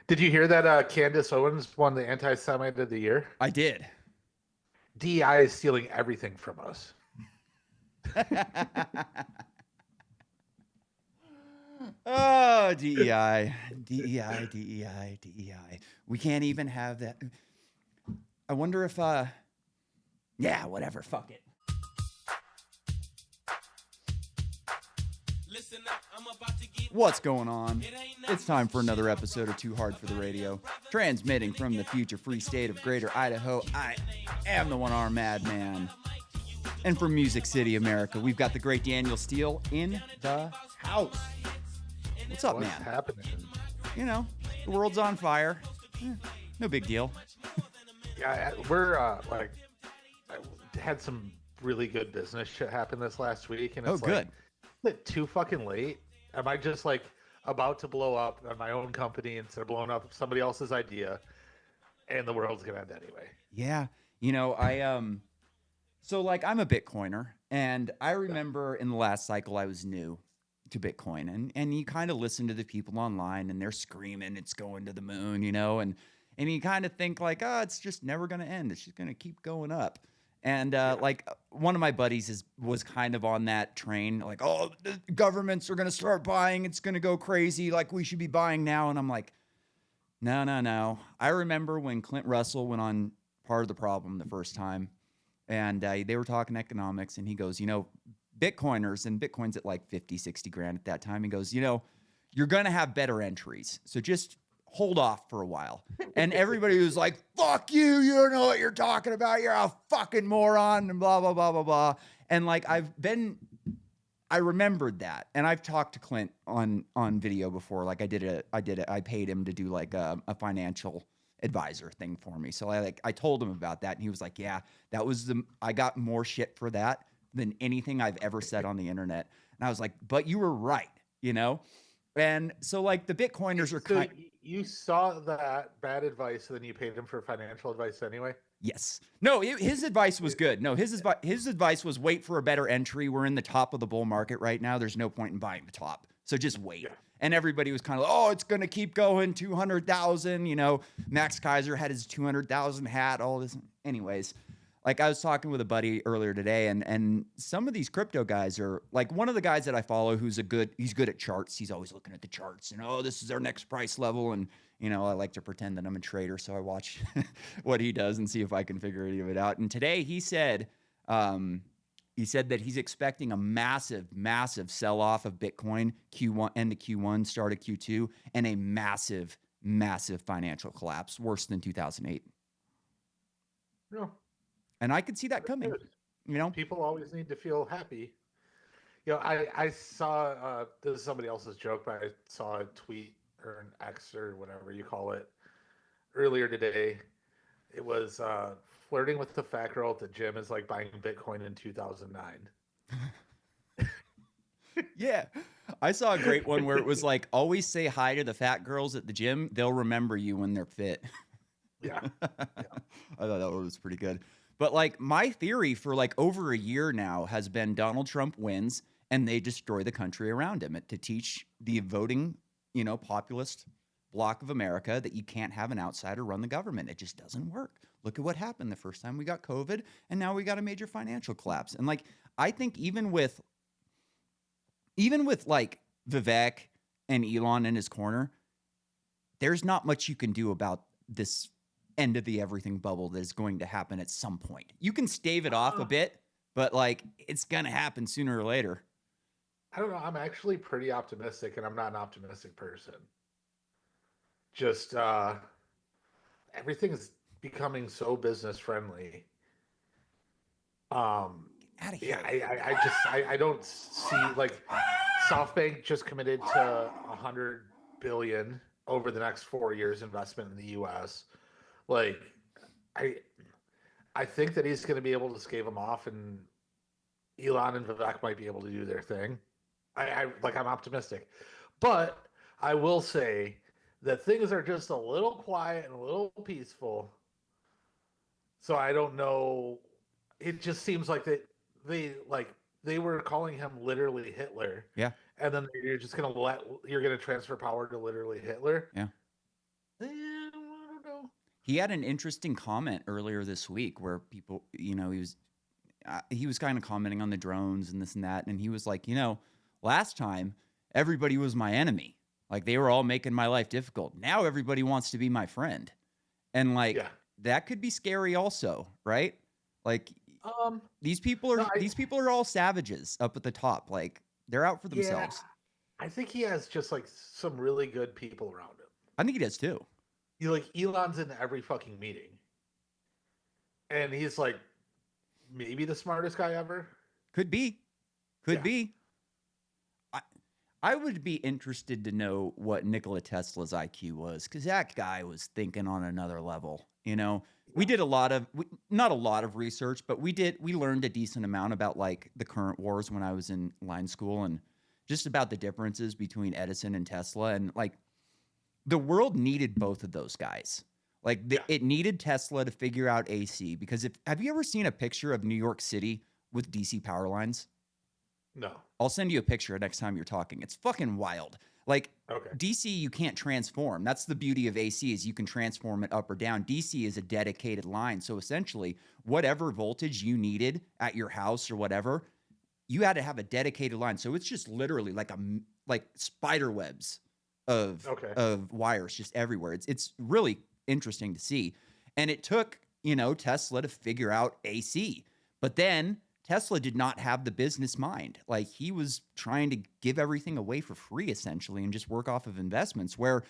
Did you hear that Candace Owens won the anti-Semite of the year? I did. DEI is stealing everything from us. Oh, DEI, DEI, DEI, DEI. We can't even have that. I wonder if, yeah, whatever. Fuck it. What's going on? It's time for another episode of Too Hard for the Radio. Transmitting from the future free state of Greater Idaho, I am the one-armed madman. And from Music City, America, we've got the great Daniel Steele in the house. What's up, What's man? happening? You know, the world's on fire. No big deal. Yeah, we're I had some really good business shit happen this last week, and Oh, it's good. is it too fucking late? Am I just like about to blow up on my own company instead of blowing up somebody else's idea, and the world's gonna end anyway? Yeah. You know, so like I'm a Bitcoiner, and I Yeah. remember in the last cycle I was new to Bitcoin, and you kind of listen to the people online and they're screaming it's going to the moon, and you kind of think like, oh, it's just never going to end. It's just going to keep going up. And Yeah. like one of my buddies was kind of on that train, like, oh, the governments are going to start buying. It's going to go crazy. Like we should be buying now. And I'm like, no, no, no. I remember when Clint Russell went on Part of the Problem the first time, and they were talking economics, and he goes, Bitcoiners, and Bitcoin's at like 50, 60 grand at that time. He goes, you're going to have better entries. So just hold off for a while. And everybody was like, fuck you. You don't know what you're talking about. You're a fucking moron and blah, blah, blah, blah, blah. And like, I remembered that. And I've talked to Clint on video before. Like I paid him to do like a financial advisor thing for me. So I told him about that, and he was like, yeah, I got more shit for that than anything I've ever said on the internet. And I was like, but you were right, you know? And so like the Bitcoiners are So kind. you saw that bad advice, and then you paid him for financial advice anyway. Yes. No, his advice was good. No, his advice was wait for a better entry. We're in the top of the bull market right now. There's no point in buying the top. So just wait. Yeah. And everybody was kind of, oh, it's going to keep going, 200,000. Max Kaiser had his 200,000 hat, all this. Anyways, like I was talking with a buddy earlier today, and some of these crypto guys are like one of the guys that I follow he's good at charts. He's always looking at the charts and, oh, this is our next price level. And, I like to pretend that I'm a trader. So I watch what he does and see if I can figure any of it out. And today he said that he's expecting a massive, massive sell-off of Bitcoin Q1 end of Q1, start of Q2, and a massive, massive financial collapse, worse than 2008. No, And I could see that that's coming. good. You know, People always need to feel happy. I saw this is somebody else's joke, but I saw a tweet or an X or whatever you call it earlier today. It was flirting with the fat girl at the gym is like buying Bitcoin in 2009. yeah. I saw a great one where it was like, always say hi to the fat girls at the gym. They'll remember you when they're fit. Yeah, I yeah, thought that was pretty good. But like my theory for like over a year now has been Donald Trump wins and they destroy the country around him to teach the voting, populist bloc of America that you can't have an outsider run the government. It just doesn't work. Look at what happened the first time we got COVID, and now we got a major financial collapse. And like I think even with like Vivek and Elon in his corner, there's not much you can do about this end of the everything bubble that is going to happen at some point. You can stave it off a uh, bit, but like it's going to happen sooner or later. I don't know. I'm actually pretty optimistic, and I'm not an optimistic person. Just everything is becoming so business friendly. Um, Get out of yeah, here. I don't see like SoftBank just committed to 100 billion over the next 4 years investment in the U.S. Like, I I think that he's going to be able to scave them off, and Elon and Vivek might be able to do their thing. I'm optimistic, but I will say that things are just a little quiet and a little peaceful. So I don't know. It just seems like they were calling him literally Hitler, Yeah. and then you're just gonna let you're gonna transfer power to literally Hitler. Yeah. He had an interesting comment earlier this week where people, he was kind of commenting on the drones and this and that, and he was like, last time everybody was my enemy, like they were all making my life difficult. Now everybody wants to be my friend, and like Yeah. that could be scary also, right? Like Um. these people No. are these people are all savages up at the top, like they're out for Yeah. themselves. I think he has just like some really good people around him. I think he does too. You like Elon's in every fucking meeting, and he's like maybe the smartest guy ever. Could be, could Yeah. be. I, I would be interested to know what Nikola Tesla's IQ was, because that guy was thinking on another level. We Yeah. did not a lot of research, but we learned a decent amount about like the current wars when I was in line school, and just about the differences between Edison and Tesla. And like the world needed both of those guys. Like Yeah. it needed Tesla to figure out AC, because have you ever seen a picture of New York City with DC power lines? No. I'll send you a picture next time you're talking. It's fucking wild. Like Okay. DC, you can't transform. That's the beauty of AC, is you can transform it up or down. DC is a dedicated line. So essentially, whatever voltage you needed at your house or whatever, you had to have a dedicated line. So it's just literally like spider webs of Okay. of wires just everywhere. It's really interesting to see. And it took, Tesla to figure out AC. But then Tesla did not have the business mind. Like he was trying to give everything away for free essentially and just work off of investments, where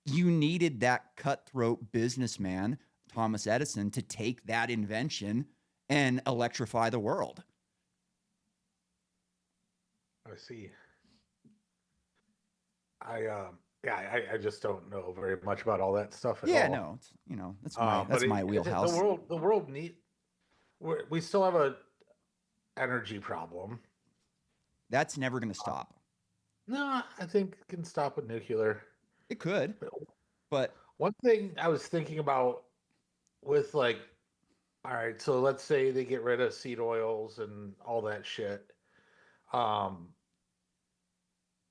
you needed that cutthroat businessman, Thomas Edison, to take that invention and electrify the world. I see. I just don't know very much about all that stuff at Yeah, all. no, it's that's But my the wheelhouse. world we still have a energy problem. That's never going to Um, stop. no, I think it can stop with nuclear. It could, But but one thing I was thinking about with like, all right, so let's say they get rid of seed oils and all that shit. Um,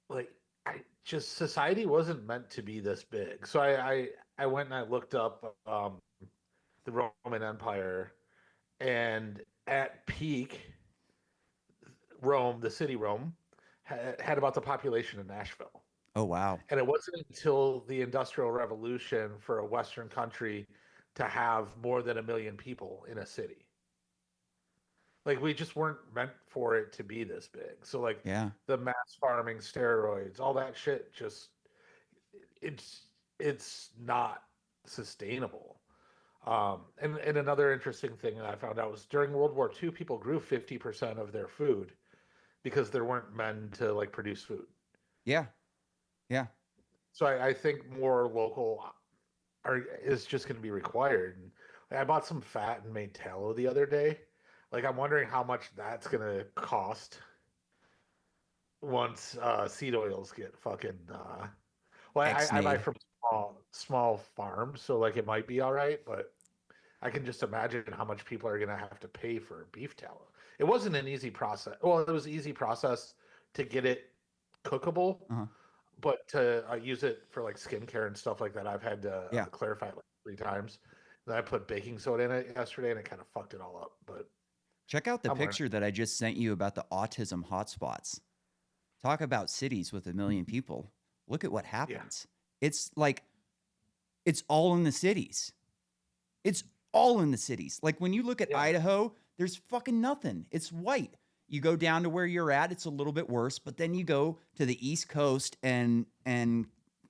like I just society wasn't meant to be this big. So I went and I looked up the Roman Empire, and at peak, Rome, the city Rome, had about the population of Nashville. oh wow. And it wasn't until the Industrial Revolution for a Western country to have more than 1 million people in a city. Like we just weren't meant for it to be this big. So like Yeah. the mass farming, steroids, all that shit, just it's it's not sustainable. And another interesting thing that I found out was during World War II, people grew 50% of their food because there weren't men to like produce food. Yeah. Yeah. So I think more local is just going to be required. And I bought some fat and made tallow the other day. Like I'm wondering how much that's going to cost once seed oils get fucking. Well, I buy Ex-nade. from small farms, so like it might be all right, but I can just imagine how much people are going to have to pay for beef tallow. It wasn't an easy process. Well, it was an easy process to get it cookable, Uh-huh. but to use it for like skincare and stuff like that, I've had to Yeah. clarify it like 3 times. Then I put baking soda in it yesterday, and it kind of fucked it all up. But Check out the I'm learning. picture that I just sent you about the autism hotspots. Talk about cities with 1 million people. Look at what Yeah, happens. It's like it's all in the cities. It's all in the cities. Like when you look at yeah, Idaho, there's fucking nothing. It's white. You go down to where you're at, it's a little bit worse, but then you go to the East Coast and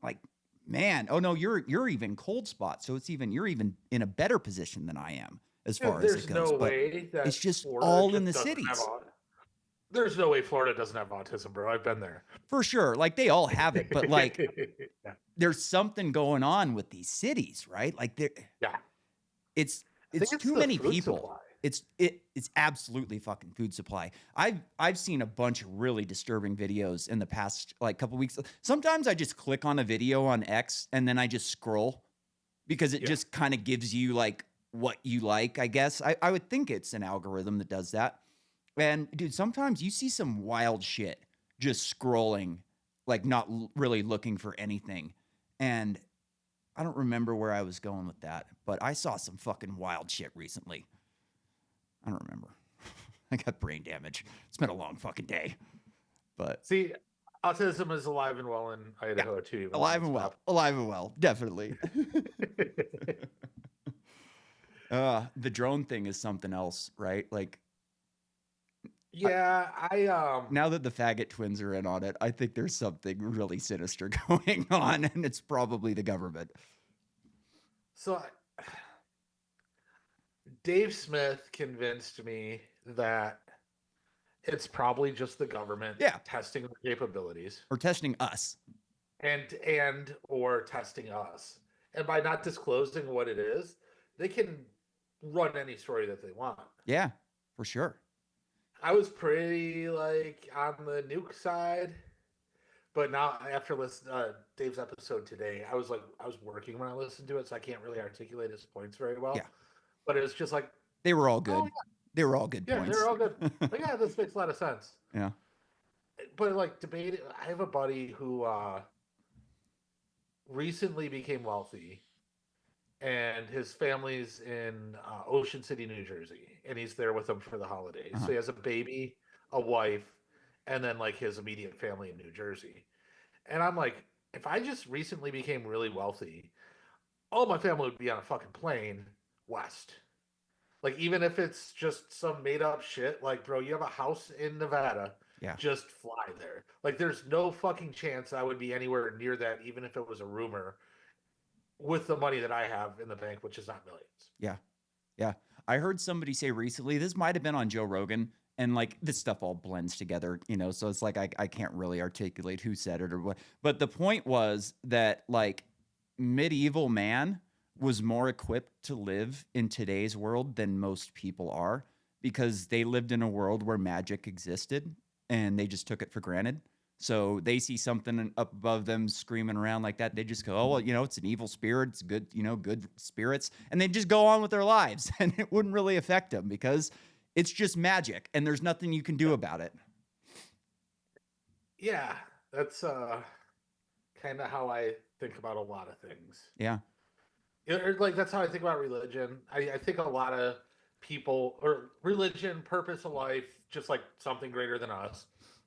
like man, oh no, you're even cold spot. So you're even in a better position than I am as yeah. far as it There's goes. no But way it's that just Florida all in just the doesn't have cities. There's no way Florida doesn't have autism, bro. I've been there. For sure. Like they all have it, but like Yeah, there's something going on with these cities, right? Like yeah. it's I think it's it's too the many food people. supply. It's absolutely fucking food supply. I've seen a bunch of really disturbing videos in the past like couple weeks. Sometimes I just click on a video on X and then I just scroll because it Yeah. just kind of gives you like what you like, I guess. I would think it's an algorithm that does that. And dude, sometimes you see some wild shit just scrolling, like not really looking for anything. And I don't remember where I was going with that, but I saw some fucking wild shit recently. I don't remember. I got brain damage. It's been a long fucking day. But See, autism is alive and well in yeah, Idaho too. Even though alive it's and well. not. Alive and well, definitely. The drone thing is something else, right? Like Yeah, now that the faggot twins are in on it, I think there's something really sinister going on, and it's probably the government. so Dave Smith convinced me that it's probably just the government Yeah, testing their capabilities or testing us. and or testing us. And by not disclosing what it is, they can run any story that they want. Yeah, for sure. I was pretty like on the nuke side, but now after listening Dave's episode today, I was working when I listened to it, so I can't really articulate his points very well. Yeah, But it was just like, they were all oh good. They were all good yeah, points. they're all good. Like, yeah, this makes a lot of sense. Yeah. But like debate, I have a buddy who recently became wealthy, and his family's in Ocean City, New Jersey, and he's there with them for the holidays. Uh-huh. So he has a baby, a wife, and then like his immediate family in New Jersey. And I'm like, if I just recently became really wealthy, all my family would be on a fucking plane west. Like, even if it's just some made up shit, like, bro, you have a house in Nevada, Yeah. just fly there. Like, there's no fucking chance I would be anywhere near that, even if it was a rumor, with the money that I have in the bank, which is not millions. Yeah. Yeah. I heard somebody say recently, this might have been on Joe Rogan, and like this stuff all blends together, you know, so it's like I can't really articulate who said it or what. But the point was that like medieval man was more equipped to live in today's world than most people are because they lived in a world where magic existed and they just took it for granted. So they see something up above them screaming around like that. They just go, oh, well, you know, it's an evil spirit. It's good, you know, good spirits. And they just go on with their lives and it wouldn't really affect them because it's just magic and there's nothing you can do about it. Yeah, that's kind of how I think about a lot of things. Yeah. Like, that's how I think about religion. I think a lot of people, or religion, purpose of life, just like something greater than us.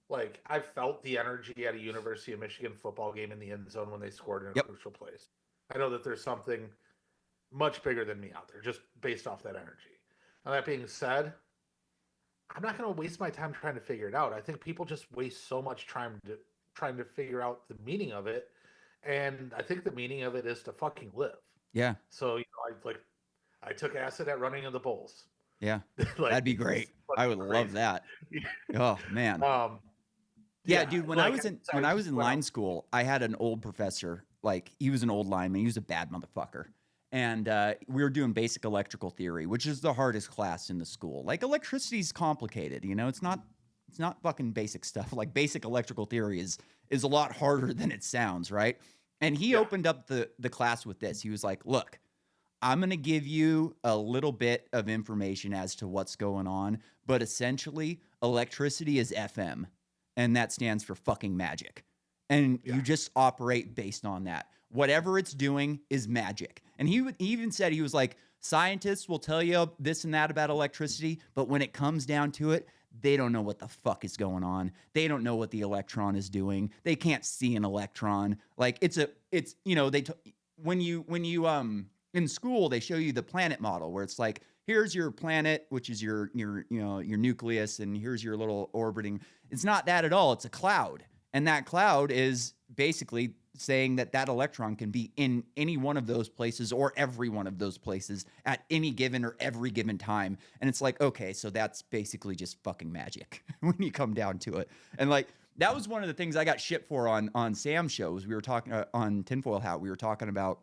Like, I felt the energy at a University of Michigan football game in the end zone when they scored in a Yep. crucial place. I know that there's something much bigger than me out there, just based off that energy. Now, that being said, I'm not going to waste my time trying to figure it out. I think people just waste so much time trying to figure out the meaning of it, and I think the meaning of it is to fucking live. Yeah. So, I took acid at running of the bulls. Yeah. Like, That'd be great. I would love that. Oh, man. Yeah, dude, when I was in line school, I had an old professor, like he was an old lineman, he was a bad motherfucker. And we were doing basic electrical theory, which is the hardest class in the school. Like electricity's complicated, you know, it's not fucking basic stuff. Like basic electrical theory is a lot harder than it sounds, right? And he opened up the class with this. He was like, "Look, I'm going to give you a little bit of information as to what's going on, but essentially electricity is FM, and that stands for fucking magic. And you just operate based on that. Whatever it's doing is magic." And he even said, he was like, scientists will tell you this and that about electricity, but when it comes down to it, they don't know what the fuck is going on. They don't know what the electron is doing. They can't see an electron. Like it's you know, when you in school they show you the planet model where it's like, here's your planet, which is your you know, your nucleus, and here's your little orbiting. It's not that at all. It's a cloud. And that cloud is basically saying that electron can be in any one of those places or every one of those places at any given or every given time. And it's like, okay, so that's basically just fucking magic when you come down to it. And like, that was one of the things I got shit for on Sam's shows. We were talking on Tinfoil Hat. We were talking about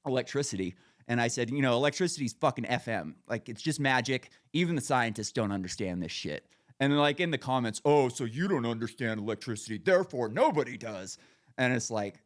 electricity. And I said, you know, electricity's fucking FM. Like, it's just magic. Even the scientists don't understand this shit. And like in the comments, oh, so you don't understand electricity, therefore nobody does. And it's like,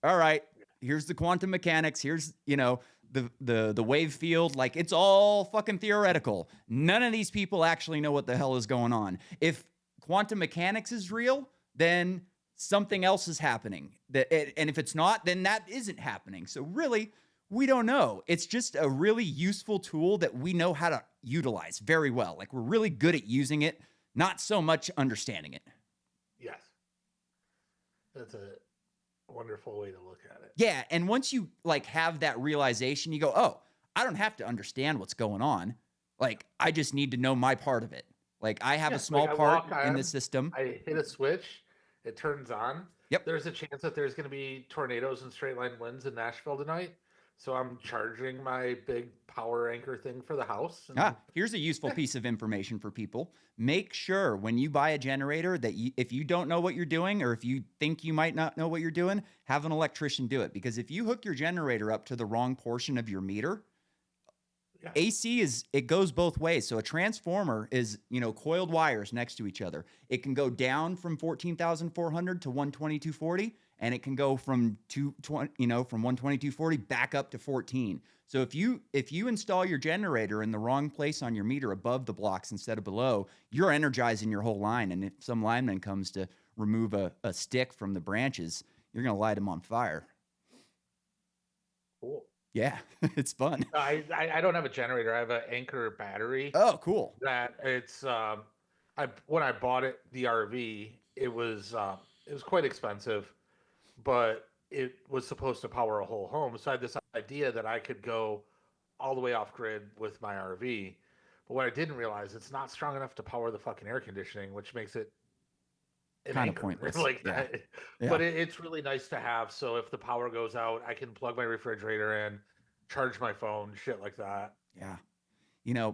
all right, here's the quantum mechanics. Here's, you know, the wave field. Like, it's all fucking theoretical. None of these people actually know what the hell is going on. If quantum mechanics is real, then something else is happening. And if it's not, then that isn't happening. So really, we don't know. It's just a really useful tool that we know how to utilize very well. Like we're really good at using it, not so much understanding it. Yes, that's a wonderful way to look at it. Yeah, and once you like have that realization, you go, "Oh, I don't have to understand what's going on. Like I just need to know my part of it. Like I have a Yeah, small like I part walk in the on, system." I hit a switch, it turns on. Yep. There's a chance that there's going to be tornadoes and straight line winds in Nashville tonight. So I'm charging my big power anchor thing for the house. And Here's a useful yeah, piece of information for people. Make sure when you buy a generator that if you don't know what you're doing or if you think you might not know what you're doing, have an electrician do it. Because if you hook your generator up to the wrong portion of your meter, yeah, AC it goes both ways. So a transformer is, coiled wires next to each other. It can go down from 14,400 to 12240, and it can go from 220, from 12240 back up to 14. So if you install your generator in the wrong place on your meter above the blocks instead of below, you're energizing your whole line. And if some lineman comes to remove a stick from the branches, you're going to light them on fire. cool. Yeah, it's fun. I don't have a generator. I have an anchor battery Oh, cool. that it's I when I bought the RV, it was quite expensive, but it was supposed to power a whole home. So I had this idea that I could go all the way off grid with my RV. But what I didn't realize, it's not strong enough to power the fucking air conditioning, which makes it an Kind of anchor. pointless. like Yeah. that. Yeah. But it's really nice to have. So if the power goes out, I can plug my refrigerator in, charge my phone, shit like that. Yeah.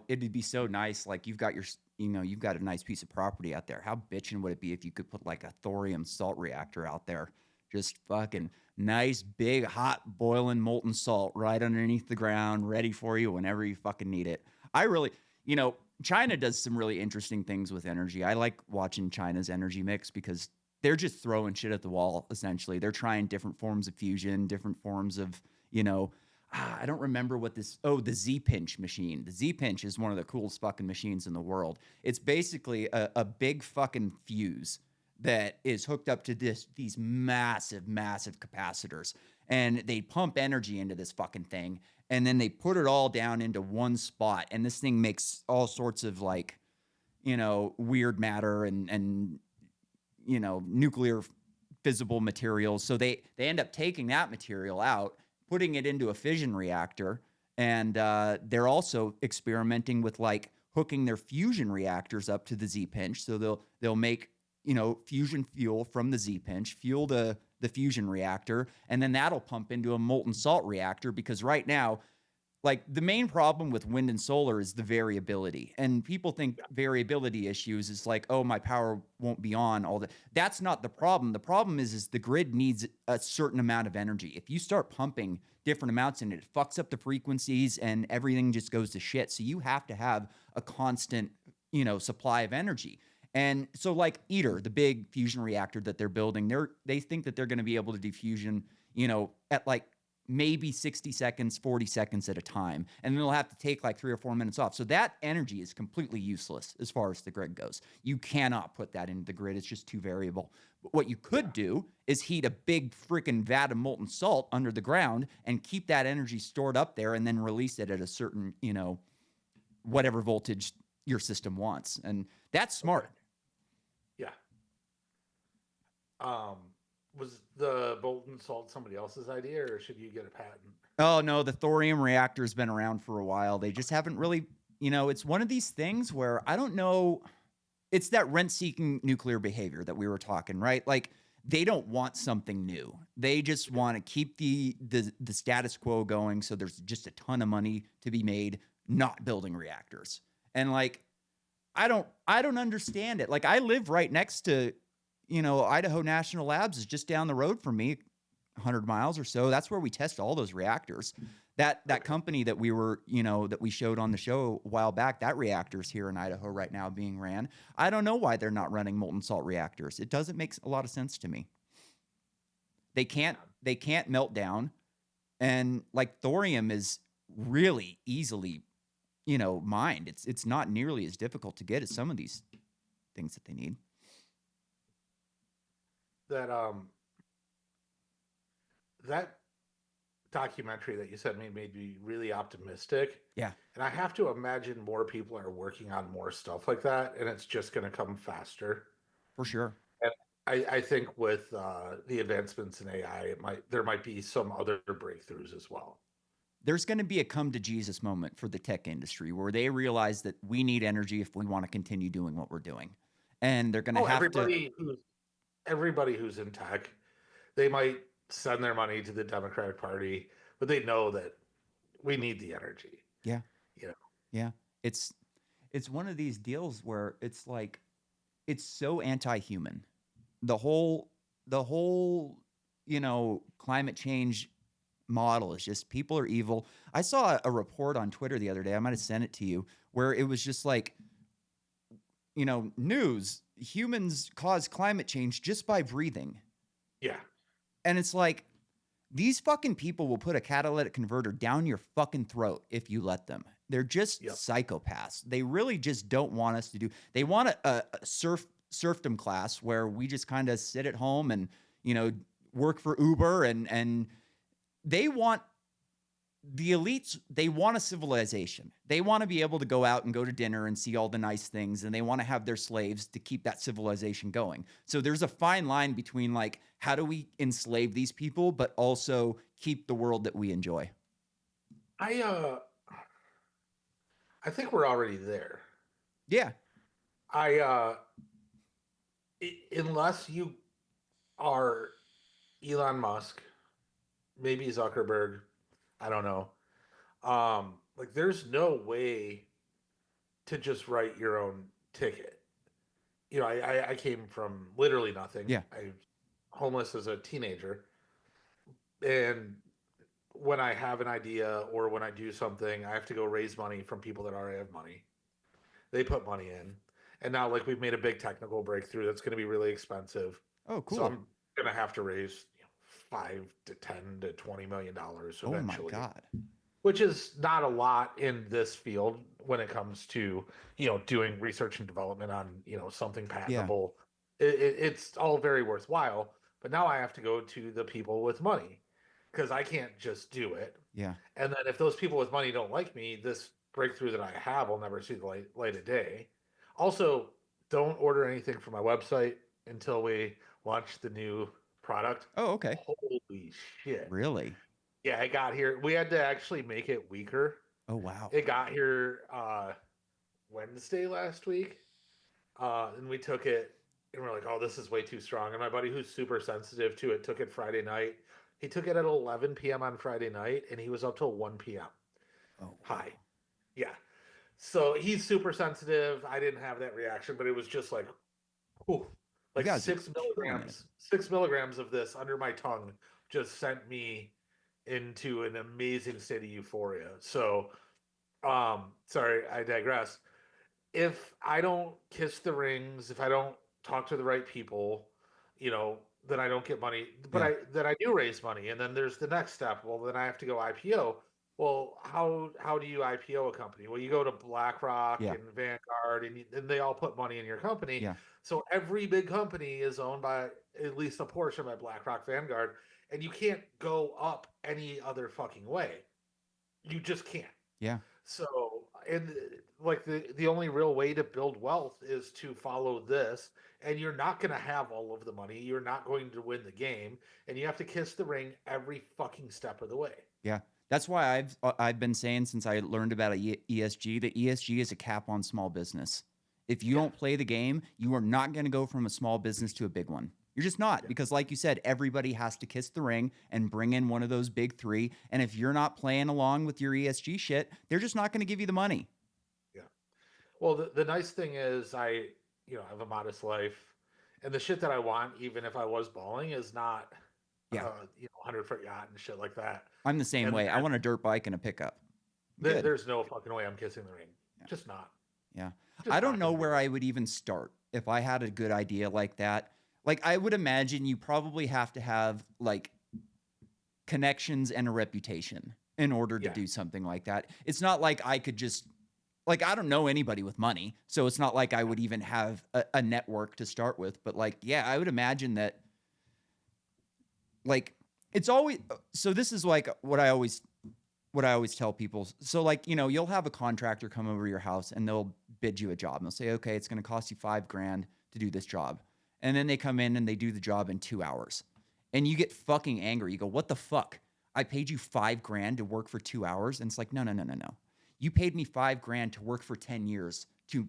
It'd be so nice. Like you've got a nice piece of property out there. How bitchin' would it be if you could put like a thorium salt reactor out there? Just fucking nice, big, hot, boiling molten salt right underneath the ground, ready for you whenever you fucking need it. I really, China does some really interesting things with energy. I like watching China's energy mix because they're just throwing shit at the wall, essentially. They're trying different forms of fusion, different forms of, you know, I don't remember what the Z Pinch machine. The Z Pinch is one of the coolest fucking machines in the world. It's basically a big fucking fuse that is hooked up to these massive, massive capacitors. And they pump energy into this fucking thing. And then they put it all down into one spot. And this thing makes all sorts of like, weird matter and nuclear fissile materials. So they end up taking that material out, putting it into a fission reactor, and they're also experimenting with like hooking their fusion reactors up to the Z Pinch. So they'll make fusion fuel from the Z Pinch, fuel the fusion reactor, and then that'll pump into a molten salt reactor. Because right now, like the main problem with wind and solar is the variability, and people think variability issues is like, oh, my power won't be on all the. That's not the problem. The problem is the grid needs a certain amount of energy. If you start pumping different amounts in it, it fucks up the frequencies and everything just goes to shit. So you have to have a constant supply of energy. And so like ITER, the big fusion reactor that they're building, they think that they're going to be able to do fusion at like maybe 60 seconds, 40 seconds at a time. And then they'll have to take like 3 or 4 minutes off. So that energy is completely useless as far as the grid goes. You cannot put that into the grid. It's just too variable. But what you could do is heat a big freaking vat of molten salt under the ground and keep that energy stored up there and then release it at a certain, whatever voltage your system wants. And that's smart. Okay. Yeah. Was the molten salt somebody else's idea, or should you get a patent? Oh no, the thorium reactor's been around for a while. They just haven't really, it's one of these things where I don't know. It's that rent-seeking nuclear behavior that we were talking, right? Like they don't want something new. They just want to keep the status quo going. So there's just a ton of money to be made not building reactors. And like I don't understand it. Like I live right next to, Idaho National Labs is just down the road from me, 100 miles or so. That's where we test all those reactors. That company that we were, that we showed on the show a while back, that reactor's here in Idaho right now being ran. I don't know why they're not running molten salt reactors. It doesn't make a lot of sense to me. They can't melt down, and like thorium is really easily, mined. It's not nearly as difficult to get as some of these things that they need. that that documentary that you sent me made me really optimistic. Yeah, And I have to imagine more people are working on more stuff like that, and it's just going to come faster. for sure. And I think with the advancements in AI, there might be some other breakthroughs as well. There's going to be a come to Jesus moment for the tech industry where they realize that we need energy if we want to continue doing what we're doing. And they're going to Oh, have to, everybody who's in tech, they might send their money to the Democratic Party, but they know that we need the energy. yeah, You know, yeah. It's it's one of these deals where it's like it's so anti-human. The whole climate change model is just people are evil. I saw a report on Twitter the other day. I might have sent it to you where it was just like, news, humans cause climate change just by breathing. yeah, And it's like these fucking people will put a catalytic converter down your fucking throat if you let them. They're just yep. psychopaths. They really just don't want us to do. They want a serfdom class where we just kind of sit at home and work for Uber and they want the elites. They want a civilization. They want to be able to go out and go to dinner and see all the nice things, and they want to have their slaves to keep that civilization going. So there's a fine line between like how do we enslave these people but also keep the world that we enjoy. I uh I think we're already there. Yeah, I unless you are Elon Musk, maybe Zuckerberg, I don't know. Like there's no way to just write your own ticket. I came from literally nothing. yeah, I was homeless as a teenager, and when I have an idea or when I do something, I have to go raise money from people that already have money. They put money in, and now like we've made a big technical breakthrough that's going to be really expensive. oh So cool. I'm going to have to raise 5 to 10 to $20 million Oh my eventually, god. which is not a lot in this field when it comes to doing research and development on something Yeah, patentable. It's all very worthwhile, but now I have to go to the people with money because I can't just do it. yeah, And then if those people with money don't like me, this breakthrough that I have will never see the light of day. Also, don't order anything from my website until we launch the new product. oh okay, Holy shit. really, Yeah, it got here. We had to actually make it weaker. oh wow, It got here Wednesday last week. And we took it and we're like, oh, this is way too strong. And my buddy who's super sensitive to it took it Friday night. He took it at 11 p.m. on Friday night and he was up till 1 p.m. oh High. wow. Yeah. So he's super sensitive. I didn't have that reaction, but it was just like, whew, You like guys are killing it. 6 milligrams of this under my tongue just sent me into an amazing state of euphoria. So, sorry, I digress. If I don't kiss the rings, if I don't talk to the right people, then I don't get money. But Yeah, I do raise money, and then there's the next step. Well, then I have to go IPO. Well, how do you IPO a company? Well, you go to BlackRock yeah, and Vanguard, and they all put money in your company. yeah, So every big company is owned by at least a portion by BlackRock, Vanguard, and you can't go up any other fucking way. You just can't. yeah, So, and like the only real way to build wealth is to follow this, and you're not going to have all of the money. You're not going to win the game, and you have to kiss the ring every fucking step of the way. yeah. That's why I've been saying since I learned about ESG that ESG is a cap on small business. If you Yeah, don't play the game, you are not going to go from a small business to a big one. You're just not yeah, because, like you said, everybody has to kiss the ring and bring in one of those big three. And if you're not playing along with your ESG shit, they're just not going to give you the money. yeah. Well, the nice thing is I have a modest life, and the shit that I want, even if I was balling, is not Yeah, 100-foot yacht and shit like that. I'm the same And way. I want a dirt bike and a pickup. Good. there's no fucking way I'm kissing the ring. Yeah. Just not. Yeah. I Just don't not know going to do where it. I would even start if I had a good idea like that. Like, I would imagine you probably have to have like connections and a reputation in order to Yeah. do something like that. It's not like I could just, like, I don't know anybody with money. So it's not like I would even have a network to start with. But, like, yeah, I would imagine that like it's always so this is like what I always tell people. So like, you'll have a contractor come over your house and they'll bid you a job and they'll say, okay, it's going to cost you $5,000 to do this job. And then they come in and they do the job in 2 hours and you get fucking angry. You go, what the fuck? I paid you $5,000 to work for 2 hours. And it's like, no, no, no, no, no. You paid me $5,000 to work for 10 years to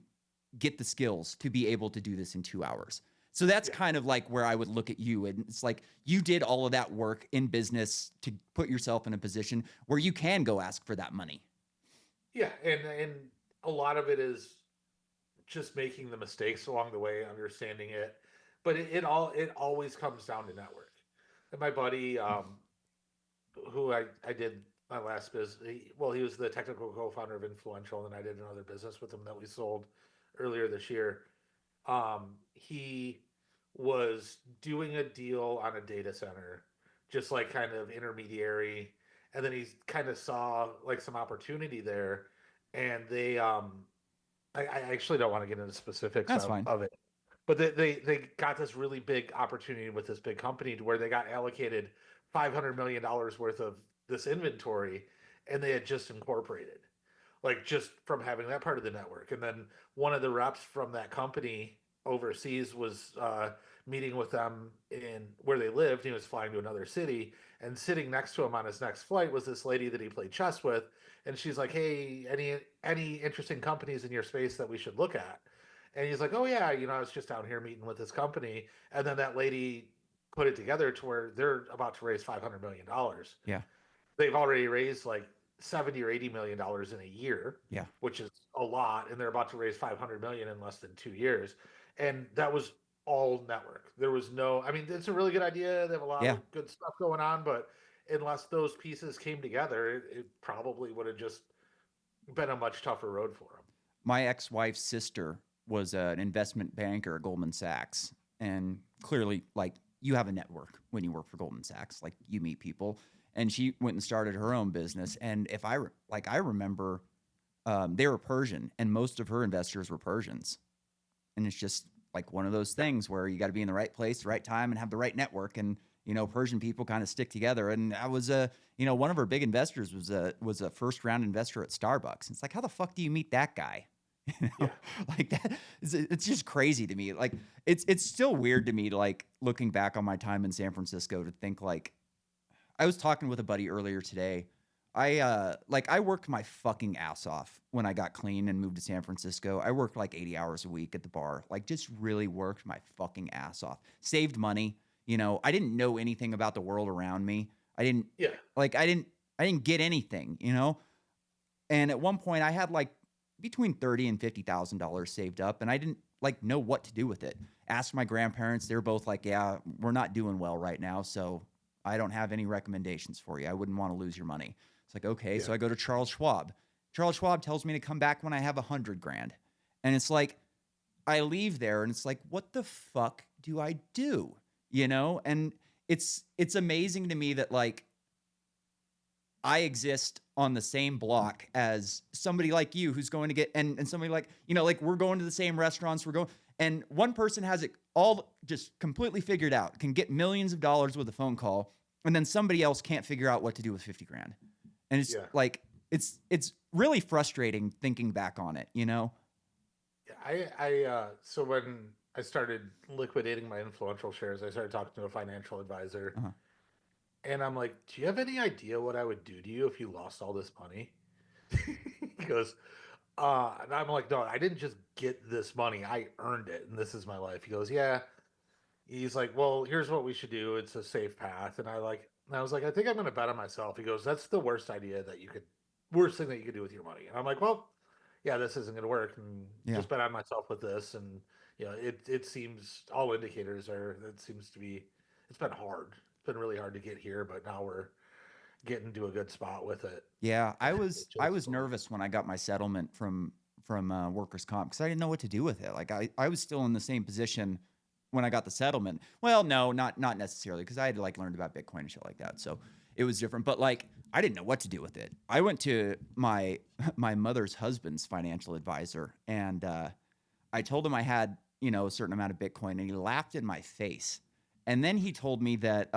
get the skills to be able to do this in 2 hours. So that's Yeah. kind of like where I would look at you. And it's like you did all of that work in business to put yourself in a position where you can go ask for that money. Yeah, and a lot of it is just making the mistakes along the way, understanding it. But it always comes down to network. And my buddy, who I did my last business, he was the technical co-founder of Influential, and I did another business with him that we sold earlier this year. He was doing a deal on a data center, just like kind of intermediary, and then he kind of saw like some opportunity there, and I actually don't want to get into specifics That's fine. of it, but they got this really big opportunity with this big company to where they got allocated $500 million worth of this inventory, and they had just incorporated, like just from having that part of the network. And then one of the reps from that company overseas was meeting with them in where they lived. He was flying to another city, and sitting next to him on his next flight was this lady that he played chess with. And she's like, "Hey, any interesting companies in your space that we should look at?" And he's like, "Oh yeah, I was just down here meeting with this company." And then that lady put it together to where they're about to raise $500 million. Yeah. They've already raised like 70 or 80 million dollars in a year, Yeah. which is a lot, and they're about to raise 500 million in less than 2 years. And that was all network. There was no, I mean, it's a really good idea. They have a lot Yeah. of good stuff going on, but unless those pieces came together, it probably would have just been a much tougher road for them. My ex-wife's sister was an investment banker at Goldman Sachs. And clearly, like, you have a network when you work for Goldman Sachs, like you meet people. And she went and started her own business. And if I remember, they were Persian, and most of her investors were Persians. And it's just like one of those things where you got to be in the right place, the right time, and have the right network. And Persian people kind of stick together. And I was one of her big investors was a first round investor at Starbucks. It's like, how the fuck do you meet that guy? Yeah. Like that. It's just crazy to me. Like it's still weird to me, like looking back on my time in San Francisco, to think like I was talking with a buddy earlier today. I worked my fucking ass off when I got clean and moved to San Francisco. I worked like 80 hours a week at the bar. Like just really worked my fucking ass off. Saved money. I didn't know anything about the world around me. I didn't Yeah. like I didn't get anything. And at one point I had like between $30 and $50,000 saved up, and I didn't like know what to do with it. Asked my grandparents, they were both like, "Yeah, we're not doing well right now, so I don't have any recommendations for you. I wouldn't want to lose your money." It's like, okay, Yeah. so I go to Charles Schwab. Charles Schwab tells me to come back when I have $100,000, and it's like I leave there, and it's like, what the fuck do I do? And it's amazing to me that like I exist on the same block as somebody like you who's going to get and somebody like, like we're going to the same restaurants, we're going, and one person has it all just completely figured out, can get millions of dollars with a phone call, and then somebody else can't figure out what to do with 50 grand. And it's Yeah. like it's really frustrating thinking back on it. Yeah. So when I started liquidating my influential shares, I started talking to a financial advisor. Uh-huh. And I'm like, "Do you have any idea what I would do to you if you lost all this money?" He goes, and I'm like, "No, I didn't just get this money. I earned it, and this is my life." He goes, "Yeah." He's like, "Well, here's what we should do. It's a safe path." And I was like, "I think I'm going to bet on myself." He goes, "That's the worst worst thing that you could do with your money." And I'm like, "Well, yeah, this isn't going to work, and Yeah. just bet on myself with this." And it seems all indicators are. It seems to be. It's been hard. It's been really hard to get here, but now we're getting to a good spot with it. Yeah, I It was I just was nervous when I got my settlement from workers comp because I didn't know what to do with it. Like I was still in the same position when I got the settlement. Well, no, not necessarily, because I had like learned about Bitcoin and shit like that, so it was different. But like I didn't know what to do with it. I went to my my mother's husband's financial advisor, and I told him I had a certain amount of Bitcoin, and he laughed in my face, And then he told me that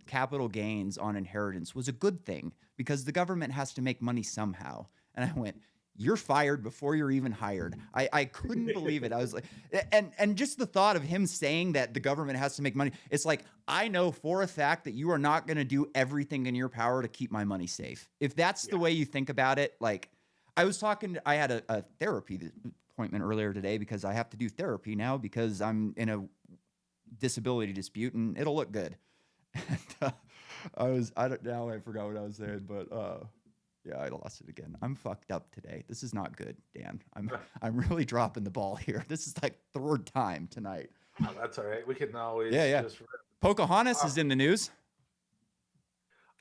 capital gains on inheritance was a good thing because the government has to make money somehow. And I went, "You're fired before you're even hired." I couldn't believe it. I was like, and just the thought of him saying that the government has to make money, it's like, I know for a fact that you are not going to do everything in your power to keep my money safe. If that's the way you think about it, like I had a therapy appointment earlier today because I have to do therapy now because I'm in a disability dispute and it'll look good. And, I forgot what I was saying, but yeah, I lost it again. I'm fucked up today. This is not good, Dan. I'm really dropping the ball here. This is like third time tonight. Oh, that's all right. We can always Yeah. just. Pocahontas is in the news.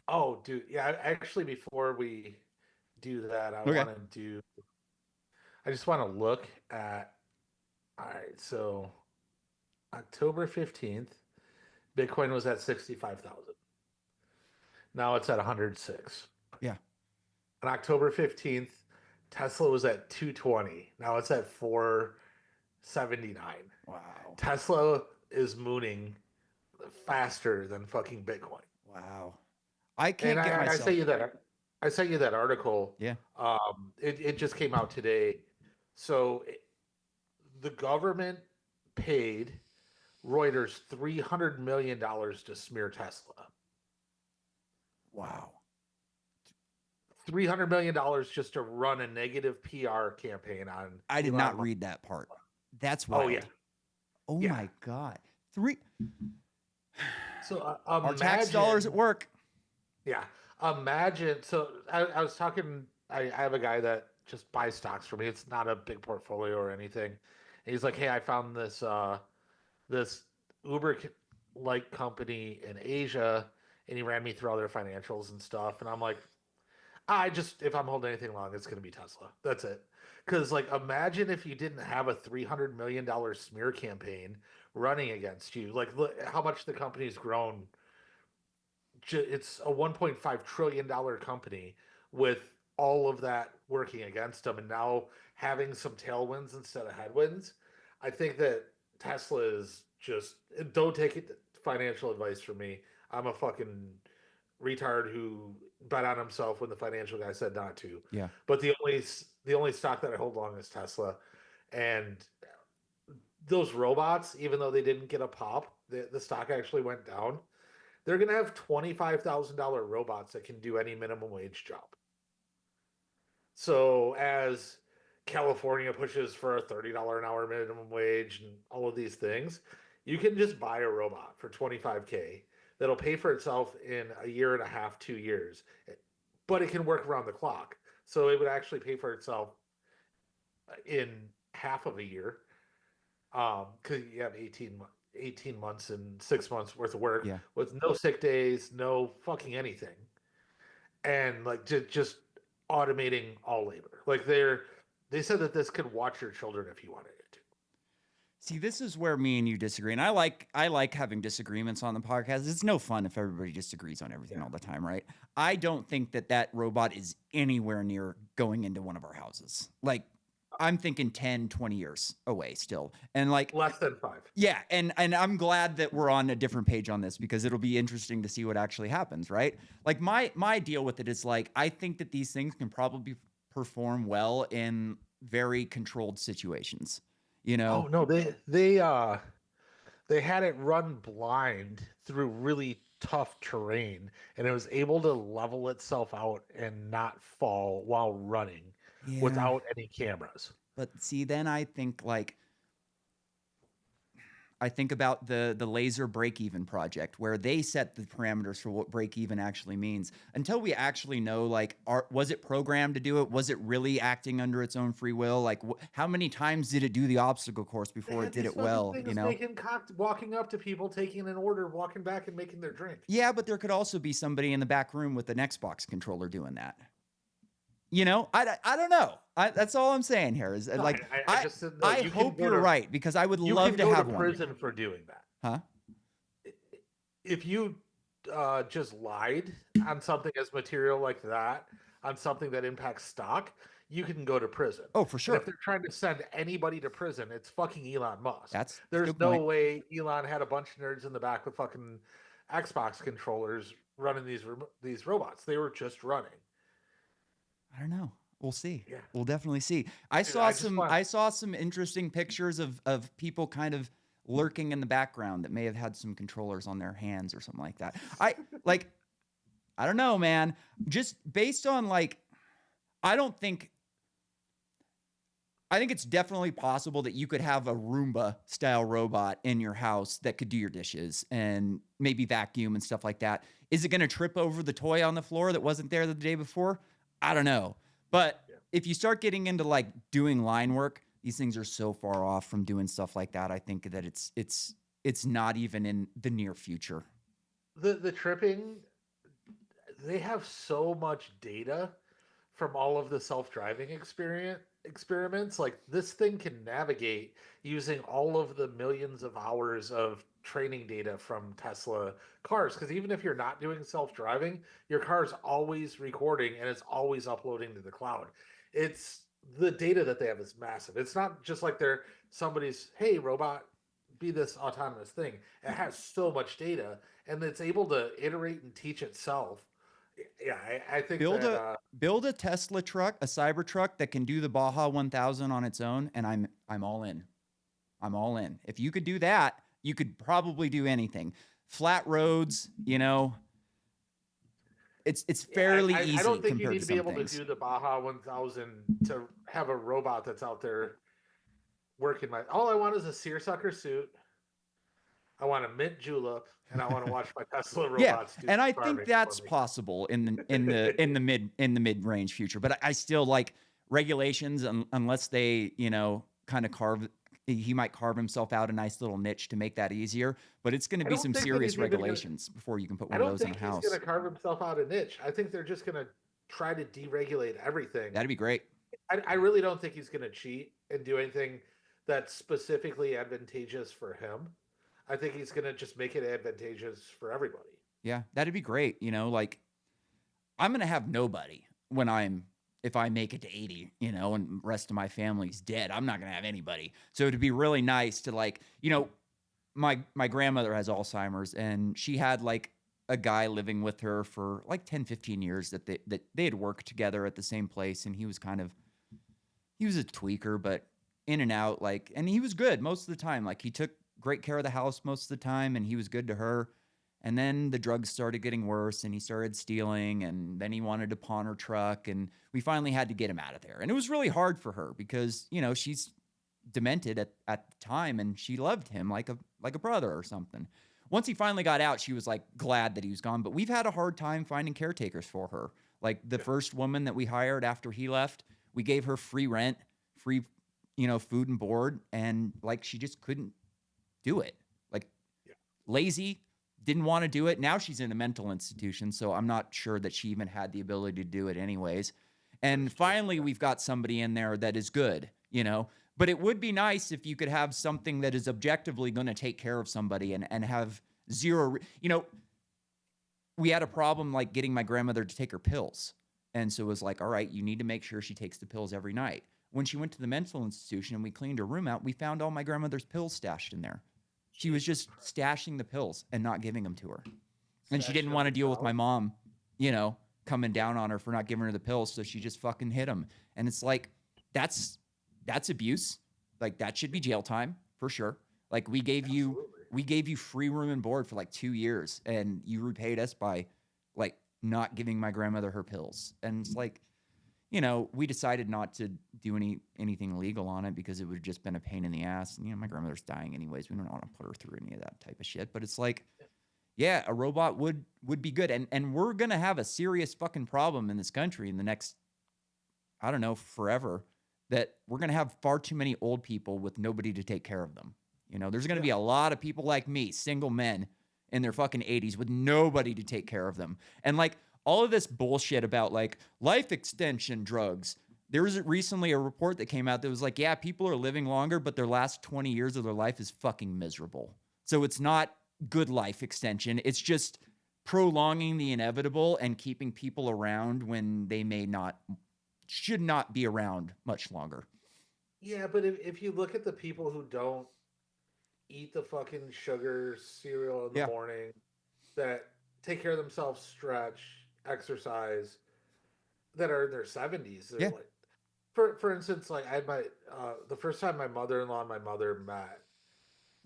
Oh, dude. Yeah, actually, before we do that, Okay. I just want to look at. All right, so October 15th, Bitcoin was at 65,000. Now it's at 106. Yeah. On October 15th, Tesla was at 220. Now it's at 479. Wow. Tesla is mooning faster than fucking Bitcoin. Wow. I can't get myself. I sent you that article. Yeah. It just came out today. So the government paid Reuters $300 million to smear Tesla. Wow. $300 million just to run a negative PR campaign on. I did Elon not Musk. read that part. That's wild. Oh yeah. Oh Yeah. my God. So Our tax dollars at work. Yeah. Imagine. So I was talking. I have a guy that just buys stocks for me. It's not a big portfolio or anything. And he's like, "Hey, I found this Uber like company in Asia," and he ran me through all their financials and stuff. And I'm like, if I'm holding anything long, it's gonna be Tesla. That's it. Because like, imagine if you didn't have a $300 million smear campaign running against you. Like, look how much the company's grown. It's a $1.5 trillion company with all of that working against them, and now having some tailwinds instead of headwinds. I think that Tesla is just, don't take it financial advice from me. I'm a fucking retard who bet on himself when the financial guy said not to. Yeah. But the only stock that I hold long is Tesla, and those robots, even though they didn't get a pop, the stock actually went down. They're going to have $25,000 robots that can do any minimum wage job. So as California pushes for a $30 an hour minimum wage and all of these things, you can just buy a robot for 25K that'll pay for itself in a year and a half, 2 years, but it can work around the clock. So it would actually pay for itself in half of a year. Because you have 18 months and 6 months worth of work with no sick days, no fucking anything. And like just automating all labor. Like they said that this could watch your children if you wanted it to. See, this is where me and you disagree, and I like having disagreements on the podcast. It's no fun if everybody disagrees on everything all the time, right? I don't think that robot is anywhere near going into one of our houses. Like, I'm thinking 10, 20 years away still. And like less than 5. Yeah, and I'm glad that we're on a different page on this because it'll be interesting to see what actually happens, right? Like my deal with it is like I think that these things can probably perform well in very controlled situations. You know? Oh no, they had it run blind through really tough terrain, and it was able to level itself out and not fall while running without any cameras. But see, then I think about the laser break-even project where they set the parameters for what break-even actually means. Until we actually know, like, was it programmed to do it? Was it really acting under its own free will? Like, how many times did it do the obstacle course before it did it well? You know, Walking up to people, taking an order, walking back and making their drink. Yeah, but there could also be somebody in the back room with an Xbox controller doing that. You know, I don't know. That's all I'm saying here is like I hope you're right because I would love to have one. You can go to prison for doing that. Huh? If you just lied on something as material like that, on something that impacts stock, you can go to prison. Oh, for And if sure. they're trying to send anybody to prison, it's fucking Elon Musk. That's a There's good no point. way Elon had a bunch of nerds in the back with fucking Xbox controllers running these robots. They were just running. I don't know. We'll see. Yeah. We'll definitely see. I Dude, saw I just some want I saw some interesting pictures of people kind of lurking in the background that may have had some controllers on their hands or something like that. Like I don't know, man. Just based on like I don't think I think it's definitely possible that you could have a Roomba style robot in your house that could do your dishes and maybe vacuum and stuff like that. Is it going to trip over the toy on the floor that wasn't there the day before? I don't know. But yeah. if you start getting into like doing line work, these things are so far off from doing stuff like that. I think that it's not even in the near future. The tripping, they have so much data from all of the self-driving experiments. Like this thing can navigate using all of the millions of hours of training data from Tesla cars, because even if you're not doing self-driving, your car is always recording and it's always uploading to the cloud. It's the data that they have is massive. It's not just like they're somebody's, hey robot, be this autonomous thing. It has so much data and it's able to iterate and teach itself. Yeah, I think Build that a build a Tesla truck, a Cyber truck that can do the Baja 1000 on its own, and I'm all in. I'm all in. If you could do that, you could probably do anything. Flat roads, it's yeah, fairly I easy don't think you compared need to to be some able to things. do the Baja 1000 to have a robot that's out there working. All I want is a seersucker suit. I want a mint julep, and I want to watch my Tesla Yeah, robots do and I think farming for that's me. possible in the mid range future. But I still like regulations unless they kind of carve. He might carve himself out a nice little niche to make that easier. But it's going to I be don't some think that serious he's even gonna. regulations before you can put I one of don't those in a think he's gonna house. carve himself out a niche. I think they're just gonna try to deregulate everything. That'd be great. I really don't think he's gonna cheat and do anything that's specifically advantageous for him. I think he's gonna just make it advantageous for everybody. Yeah, that'd be great. Like I'm gonna have nobody when if I make it to 80, and the rest of my family's dead. I'm not gonna have anybody. So it'd be really nice to like, my grandmother has Alzheimer's and she had like a guy living with her for like 10, 15 years that they had worked together at the same place, and he was a tweaker, but in and out, like, and he was good most of the time. Like he took great care of the house most of the time and he was good to her. And then the drugs started getting worse and he started stealing, and then he wanted to pawn her truck, and we finally had to get him out of there. And it was really hard for her because, she's demented at the time and she loved him like a brother or something. Once he finally got out, she was like glad that he was gone, but we've had a hard time finding caretakers for her. Like the Yeah. first woman that we hired after he left, we gave her free rent, free, food and board, and like she just couldn't do it. Like Yeah. lazy, didn't want to do it. Now she's in a mental institution, so I'm not sure that she even had the ability to do it anyways. And finally, we've got somebody in there that is good, But it would be nice if you could have something that is objectively going to take care of somebody and have zero, we had a problem like getting my grandmother to take her pills. And so it was like, all right, you need to make sure she takes the pills every night. When she went to the mental institution and we cleaned her room out, we found all my grandmother's pills stashed in there. She was just stashing the pills and not giving them to her. And she Stash didn't them want to in deal with my salad. mom, coming down on her for not giving her the pills. So she just fucking hit him. And it's like, that's abuse. Like that should be jail time for sure. Like we gave you free room and board for like 2 years, and you repaid us by like not giving my grandmother her pills. And it's like, we decided not to do anything legal on it because it would have just been a pain in the ass. And, my grandmother's dying anyways. We don't want to put her through any of that type of shit. But it's like, yeah, a robot would be good. And we're going to have a serious fucking problem in this country in the next, I don't know, forever, that we're going to have far too many old people with nobody to take care of them. There's going to be a lot of people like me, single men in their fucking 80s with nobody to take care of them. And like all of this bullshit about like life extension drugs. There was recently a report that came out that was like, yeah, people are living longer, but their last 20 years of their life is fucking miserable. So it's not good life extension. It's just prolonging the inevitable and keeping people around when they may not should not be around much longer. Yeah, but if you look at the people who don't eat the fucking sugar cereal in the Yeah. morning, that take care of themselves, stretch, exercise, that are in their 70s, they're Yeah. like, for instance, like I had my the first time my mother-in-law and my mother met.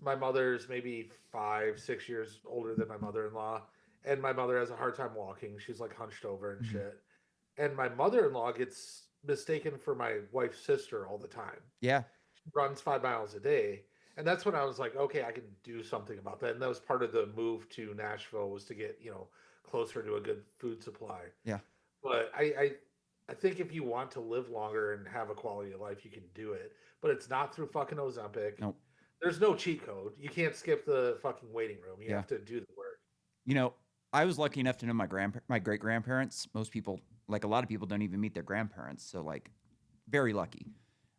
My mother's maybe 5, 6 years older than my mother-in-law, and my mother has a hard time walking. She's like hunched over and Mhm. shit. And my mother-in-law gets mistaken for my wife's sister all the time. Yeah. She runs 5 miles a day. And that's when I was like, okay, I can do something about that. And that was part of the move to Nashville, was to get, closer to a good food supply. Yeah. But I think if you want to live longer and have a quality of life, you can do it. But it's not through fucking Ozempic. No. There's no cheat code. You can't skip the fucking waiting room. You Yeah. have to do the work. You know, I was lucky enough to know my great grandparents. Most people, like a lot of people, don't even meet their grandparents. So like, very lucky.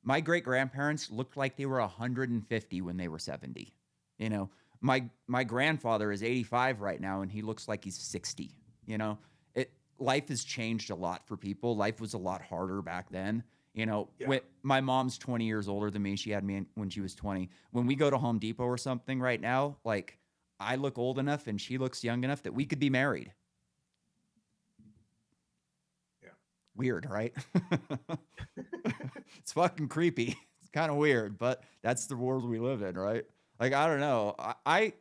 My great grandparents looked like they were 150 when they were 70. You know, my grandfather is 85 right now, and he looks like he's 60. You know, it life has changed a lot for people. Life was a lot harder back then. You know, Yeah. when my mom's 20 years older than me, she had me when she was 20. When we go to Home Depot or something right now, like I look old enough and she looks young enough that we could be married. Yeah. Weird, right? It's fucking creepy. It's kind of weird, but that's the world we live in, right? Like I don't know. I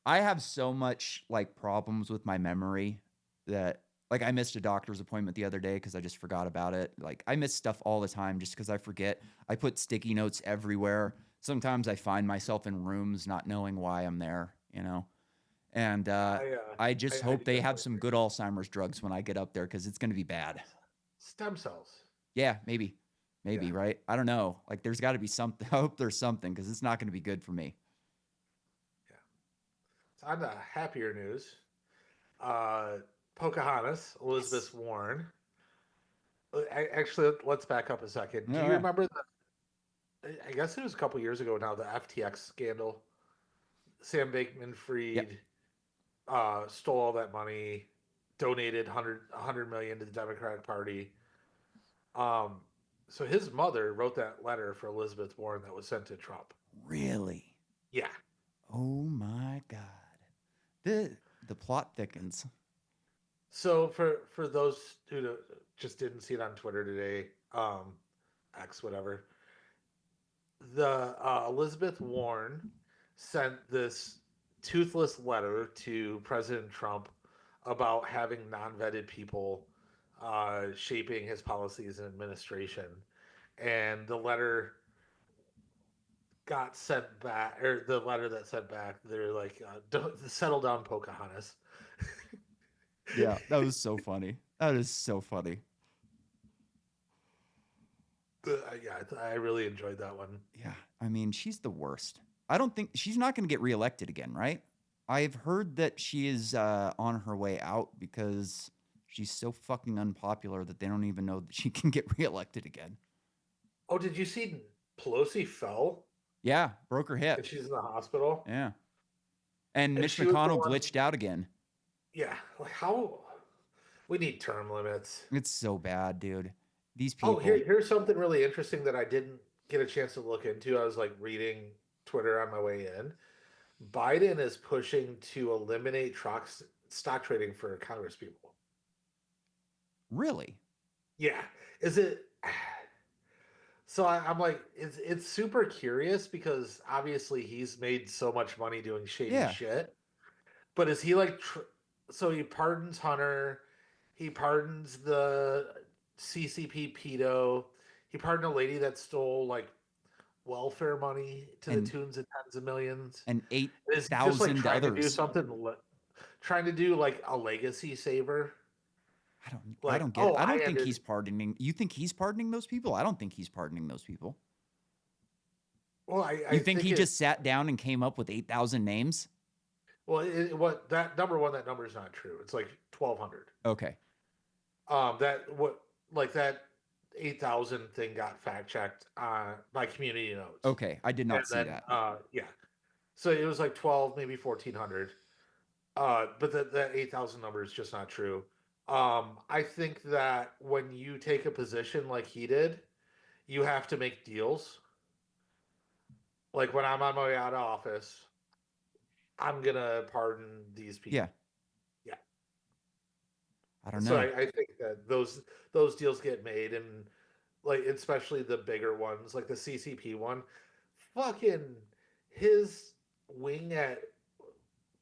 have so much like problems with my memory that like I missed a doctor's appointment the other day because I just forgot about it. Like I miss stuff all the time just because I forget. I put sticky notes everywhere. Sometimes I find myself in rooms not knowing why I'm there, you know? And I just I hope they have definitely some agree. good Alzheimer's drugs when I get up there because it's going to be bad. Stem cells. Yeah, maybe. Yeah. Maybe, right? I don't know. Like there's got to be something. I hope there's something because it's not going to be good for me. Yeah. So on the happier news, uh, Pocahontas, Yes. Elizabeth Warren. Actually, let's back up a second. Do No, you yeah. remember I guess it was a couple years ago now, the FTX scandal? Sam Yep. Bankman-Fried stole all that money, donated 100 million to the Democratic Party. Um, so his mother wrote that letter for Elizabeth Warren that was sent to Trump. Really? Yeah. Oh my God. The plot thickens. So for those who just didn't see it on Twitter today, X whatever, the Elizabeth Warren sent this toothless letter to President Trump about having non-vetted people shaping his policies and administration, and the letter got sent back, or the letter that sent back, they're like, don't settle down, Pocahontas. Yeah, that was so funny. That is so funny. Yeah, I really enjoyed that one. Yeah, I mean, she's the worst. I don't think she's not going to get reelected again, right? I've heard that she is on her way out because she's so fucking unpopular that they don't even know that she can get reelected again. Oh, did you see Pelosi fell Yeah, broke her and hip. she's in the hospital? Yeah. And And Mitch she was the McConnell one. glitched out again. Yeah, like how we need term limits. It's so bad, dude. These Oh, people. here's something really interesting that I didn't get a chance to look into. I was like reading Twitter on my way in. Biden is pushing to eliminate stock trading for Congress people. Really? Yeah, is it? So I'm like, it's super curious because obviously he's made so much money doing shady Yeah. shit. But is he like, so he pardons Hunter, he pardons the CCP pedo, he pardoned a lady that stole like welfare money to the And tunes of tens of millions. and Is he just like 8,000 trying to do others. something, trying to do like a legacy saver? I Like, don't get it. oh, I I don't think ended. he's pardoning. You think he's pardoning those people? I don't think he's pardoning those people. Well, You I think think he it. just sat down and came up with 8,000 names? Well, what that number one, that number is not true. It's like 1,200. Okay. That what like that 8,000 thing got fact checked by Community Notes, Okay. I did and not see then that. yeah, so it was like 12, maybe 1,400. But that 8,000 number is just not true. I think that when you take a position like he did, you have to make deals. Like when I'm on my way out of office, I'm gonna pardon these Yeah. people. Yeah. I don't So know. I think that those deals get made, and like especially the bigger ones, like the CCP one, fucking his wing at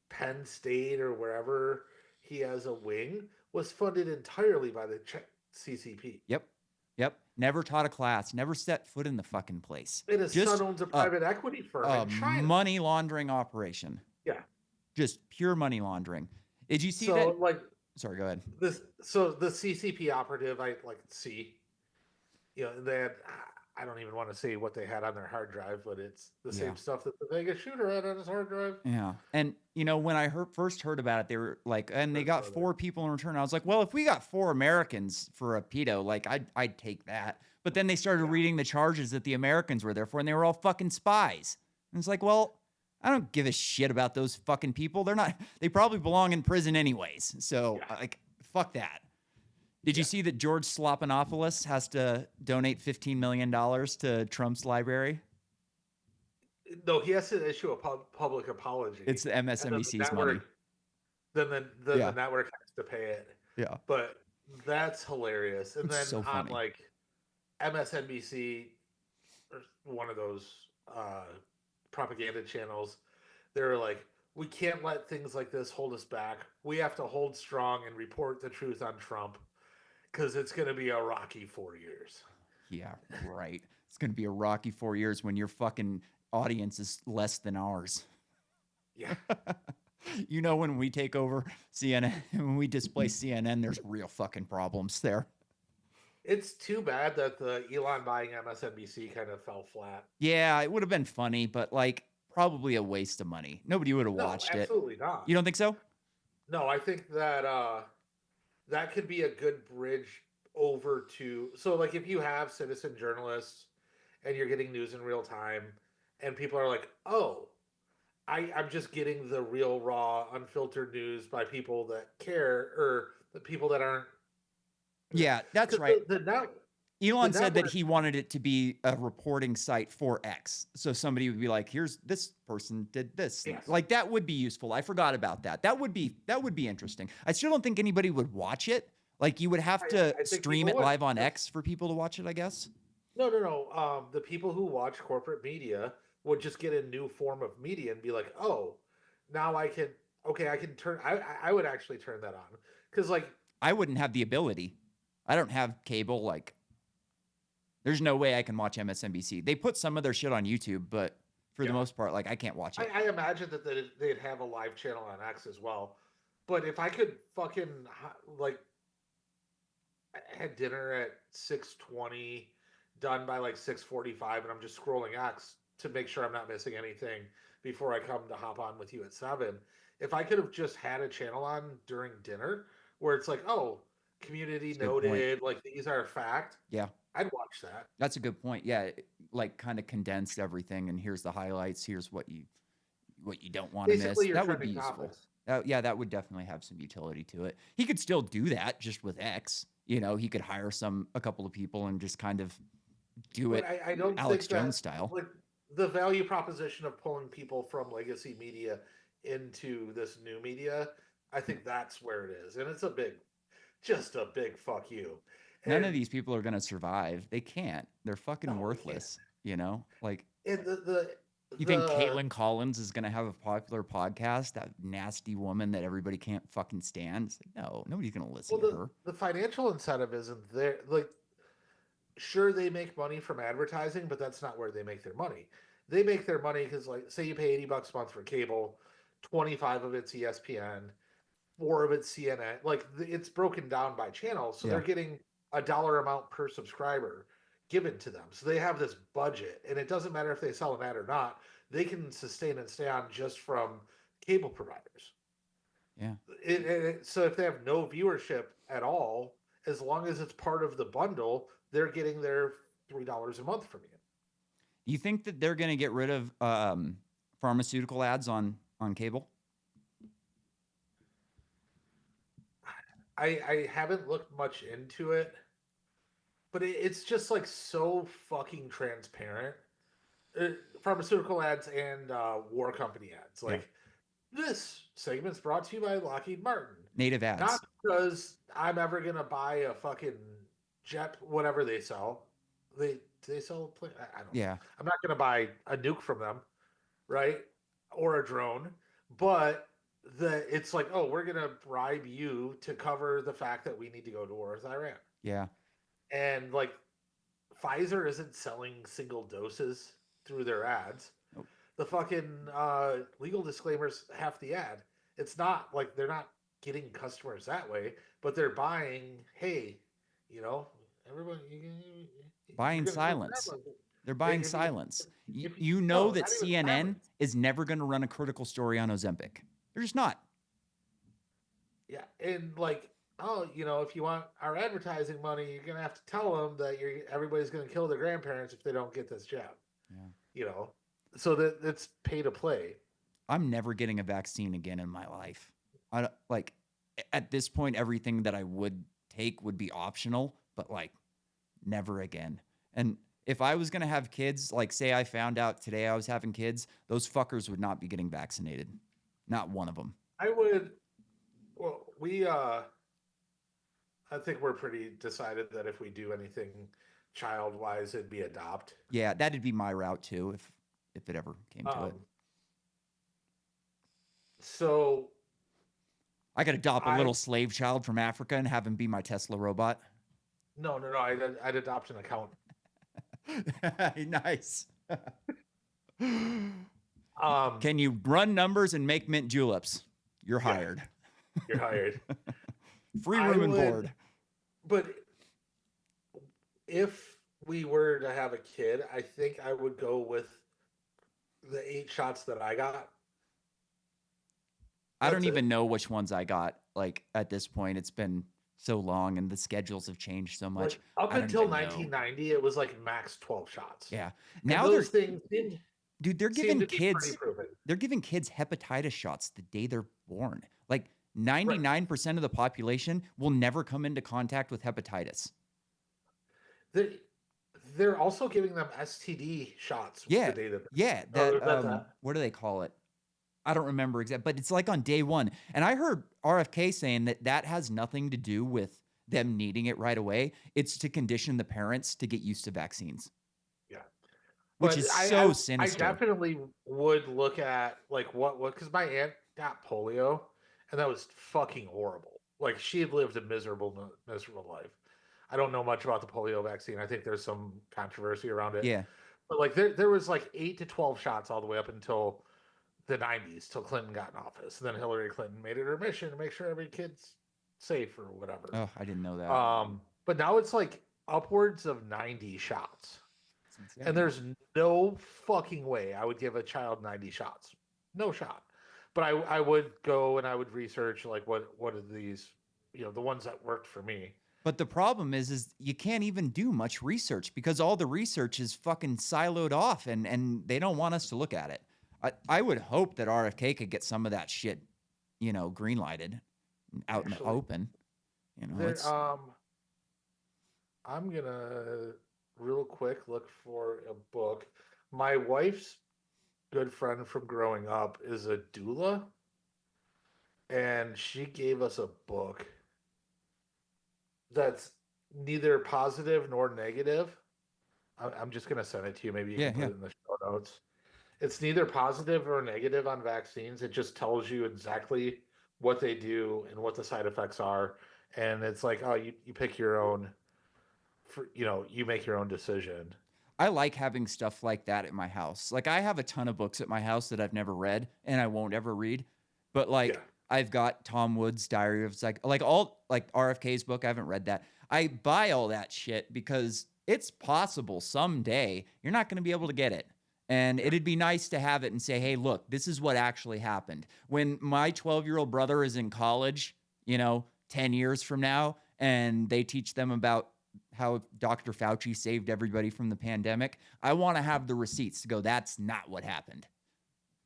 Penn State or wherever he has a wing was funded entirely by the CCP. Yep. Yep. Never taught a class. Never set foot in the fucking place. And his son Just owns a a, private equity firm a in China. money laundering operation. Yeah. Just pure money laundering. Did you see So that? like Sorry, go ahead. so the CCP operative I like see, they had, I don't even want to say what they had on their hard drive, but it's the Yeah. same stuff that the Vegas shooter had on his hard drive. Yeah. And, when I first heard about it, they were like, and they Or got further. 4 people in return. I was like, well, if we got 4 Americans for a pedo, like, I'd take that. But then they started Yeah. reading the charges that the Americans were there for, and they were all fucking spies. And it's like, well, I don't give a shit about those fucking people. They probably belong in prison anyways. So, Yeah. like, fuck that. Did you Yeah. see that George Slopinopoulos has to donate $15 million to Trump's library? No, he has to issue a public apology, It's the and then the MSNBC's money. network, then the Yeah. network has to pay it. Yeah. But that's hilarious. And It's then so on funny. like MSNBC or one of those propaganda channels, they're like, we can't let things like this hold us back. We have to hold strong and report the truth on Trump because it's going to be a rocky 4 years. Yeah, right. It's going to be a rocky 4 years when your fucking audience is less than ours. Yeah. When we take over CNN, when we displace CNN, there's real fucking problems there. It's too bad that the Elon buying MSNBC kind of fell flat. Yeah, it would have been funny, but like probably a waste of money. Nobody would have No, watched it. absolutely not. You don't think so? No, I think that that could be a good bridge over to, so like if you have citizen journalists and you're getting news in real time and people are like, oh, I'm just getting the real raw unfiltered news by people that care, or the people that aren't, Yeah, that's because right. the Elon said that network. he wanted it to be a reporting site for X. So somebody would be like, here's this person did this. Yes. Like that would be useful. I forgot about that. That would be interesting. I still don't think anybody would watch it. Like you would have to I think stream people it would. live on X for people to watch it, I guess. No. The people who watch corporate media would just get a new form of media and be like, oh, now I can, okay, I can turn, I would actually turn that on. Because, like, I wouldn't have the ability. I don't have cable. Like, there's no way I can watch MSNBC. They put some of their shit on YouTube, but for the yeah, most part, like, I can't watch it. I imagine that they'd have a live channel on X as well. But if I could fucking, like, I had dinner at 6:20, done by like 6:45, and I'm just scrolling X to make sure I'm not missing anything before I come to hop on with you at 7. If I could have just had a channel on during dinner where it's like, oh, community That's a good point. noted, like these are a fact, Yeah. I'd watch that. That's a good point. Yeah, like kind of condensed everything, and here's the highlights. Here's what you don't want to miss. Basically, your That would be trending useful. topics. Yeah, that would definitely have some utility to it. He could still do that just with X. He could hire a couple of people and just kind of do But it I don't Alex think that, Jones style. like, the value proposition of pulling people from legacy media into this new media, I think that's where it is. And it's just a big fuck you. None of And these people are gonna survive. They can't. They're fucking no, we can't. worthless. Like And you think the Caitlin Collins is gonna have a popular podcast? That nasty woman that everybody can't fucking stand. It's like, no, nobody's gonna listen well, to her. the financial incentive isn't there. Like, sure, they make money from advertising, but that's not where they make their money. They make their money because, like, say you pay $80 a month for cable, 25 of it's ESPN, 4 of it's CNN. Like, it's broken down by channel, so Yeah. they're getting a dollar amount per subscriber given to them. So they have this budget, and it doesn't matter if they sell an ad or not. They can sustain and stay on just from cable providers. Yeah. So if they have no viewership at all, as long as it's part of the bundle, they're getting their $3 a month from you. Do you think that they're gonna get rid of pharmaceutical ads on cable? I haven't looked much into it, but it's just like so fucking transparent. Uh, Pharmaceutical ads and war company ads. Yeah. Like, this segment's brought to you by Lockheed Martin. Native Not ads. because I'm ever gonna buy a fucking jet, whatever they sell. They do they sell a plane? I don't know. Yeah. I'm not gonna buy a nuke from them, right? Or a drone. But it's like, oh, we're gonna bribe you to cover the fact that we need to go to war with Iran. Yeah. And like Pfizer isn't selling single doses through their ads. Nope. The fucking legal disclaimers half the ad. It's not like they're not getting customers that way, but they're buying. Hey, you know, everyone, you're Buying gonna kill silence. grandma. They're buying If you, silence. if you, You know no, that not even CNN silence. is never going to run a critical story on Ozempic. They're just not. Yeah, and like, oh, if you want our advertising money, you're gonna have to tell them that everybody's gonna kill their grandparents if they don't get this jab. Yeah. You know, so that it's pay to play. I'm never getting a vaccine again in my life. Like at this point, everything that I would take would be optional, but like never again. And if I was going to have kids, like say I found out today I was having kids, those fuckers would not be getting vaccinated. Not one of them. I would. Well, I think we're pretty decided that if we do anything child wise, it'd be adopt. Yeah, that'd be my route too if it ever came to it. So I could adopt a little slave child from Africa and have him be my Tesla robot. No. I'd adopt an account. Nice. Can you run numbers and make mint juleps? You're hired. You're hired. Free room and board. But if we were to have a kid, I think I would go with the 8 shots that I got. I don't even know which ones I got. Like at this point, it's been so long and the schedules have changed so much. Like, up until 1990, it was like max 12 shots. Yeah. Now those things dude, they're giving kids hepatitis shots the day they're born. Like 99% of the population will never come into contact with hepatitis. They're also giving them STD shots. Yeah. The day that that, what do they call it? I don't remember exactly, but it's like on day one. And I heard RFK saying that has nothing to do with them needing it right away. It's to condition the parents to get used to vaccines. Yeah. Which is so sinister. I definitely would look at like what because my aunt got polio and that was fucking horrible. Like she had lived a miserable life. I don't know much about the polio vaccine. I think there's some controversy around it. Yeah. But like there was like 8 to 12 shots all the way up until the 90s, till Clinton got in office. And then Hillary Clinton made it her mission to make sure every kid's safe or whatever. Oh, I didn't know that. But now it's like upwards of 90 shots. And there's no fucking way I would give a child 90 shots. No shot. But I would go and I would research like what are these, the ones that worked for me. But the problem is you can't even do much research because all the research is fucking siloed off and they don't want us to look at it. I would hope that RFK could get some of that shit, green lighted out in the open. I'm gonna real quick look for a book. My wife's good friend from growing up is a doula, and she gave us a book that's neither positive nor negative. I'm just gonna send it to you. Maybe you can put it in the show notes. It's neither positive or negative on vaccines. It just tells you exactly what they do and what the side effects are. And it's like, oh, you pick your own, you make your own decision. I like having stuff like that at my house. Like I have a ton of books at my house that I've never read and I won't ever read. But like I've got Tom Wood's Diary of all RFK's book. I haven't read that. I buy all that shit because it's possible someday you're not going to be able to get it. And it'd be nice to have it and say, hey, look, this is what actually happened. When my 12-year-old brother is in college, 10 years from now, and they teach them about how Dr. Fauci saved everybody from the pandemic, I want to have the receipts to go, that's not what happened.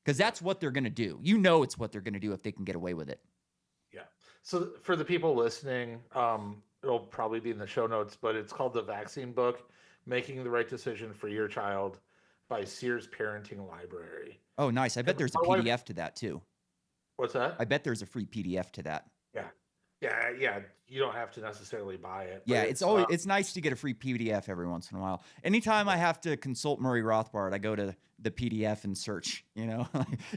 Because that's what they're going to do. It's what they're going to do if they can get away with it. Yeah. So for the people listening, it'll probably be in the show notes, but it's called The Vaccine Book: Making the Right Decision for Your Child by Sears Parenting Library. Oh, nice. I bet And there's a my wife, PDF to that too. what's that? I bet there's a free PDF to that. Yeah. Yeah, yeah. You don't have to necessarily buy it, but Yeah, it's nice to get a free PDF every once in a while. Anytime I have to consult Murray Rothbard, I go to the PDF and search. You know,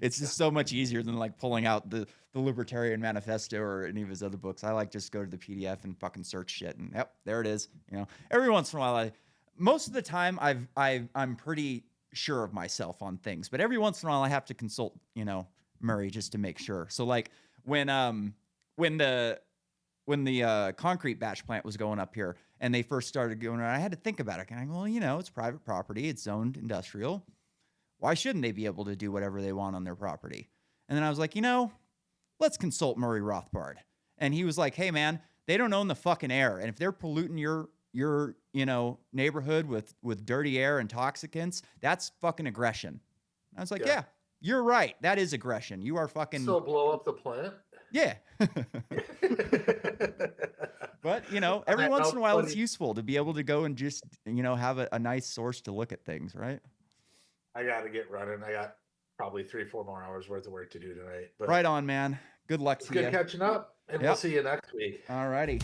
it's just so much easier than like pulling out the Libertarian Manifesto or any of his other books. I like just go to the PDF and fucking search shit, and yep, there it is. You know, every once in a while, most of the time I'm pretty sure of myself on things, but every once in a while I have to consult, you know, Murray just to make sure. So like when the concrete batch plant was going up here and they first started going around, I had to think about it. And I go, well, you know, it's private property. It's zoned industrial. Why shouldn't they be able to do whatever they want on their property? And then I was like, you know, let's consult Murray Rothbard. And he was like, hey, man, they don't own the fucking air. And if they're polluting your you know, neighborhood with dirty air and toxicants, that's fucking aggression. And I was like, yeah, you're right. That is aggression. You are fucking... So blow up the plant? Yeah. But, you know, every once in a while, it's useful to be able to go and just, you know, have a nice source to look at things, right? I got to get running. I got probably 3-4 more hours worth of work to do tonight. But right on, man. Good luck to you. Good catching up, and we'll see you next week. All righty.